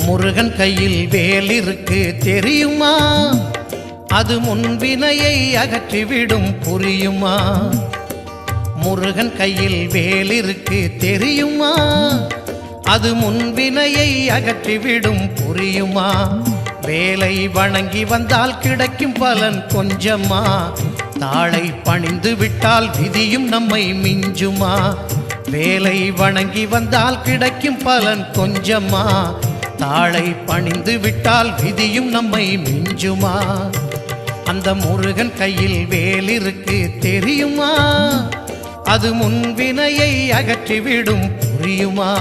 முருகன் கையில் வேல் இருக்கு தெரியுமா? அது முன்வினையை அகற்றிவிடும் புரியுமா? முருகன் கையில் வேல் இருக்கு தெரியுமா? அது முன்வினையை அகற்றிவிடும் புரியுமா? வேலை வணங்கி வந்தால் கிடைக்கும் பலன் கொஞ்சமா? தாளை பணிந்து விட்டால் விதியும் நம்மை மிஞ்சுமா? வேலை வணங்கி வந்தால் கிடைக்கும் பலன் கொஞ்சமா? தாளை பணிந்து விட்டால் விதியும் நம்மை மிஞ்சுமா? அந்த முருகன் கையில் வேல் இருக்கு தெரியுமா? அது முன்வினையை அகற்றிவிடும் புரியுமா?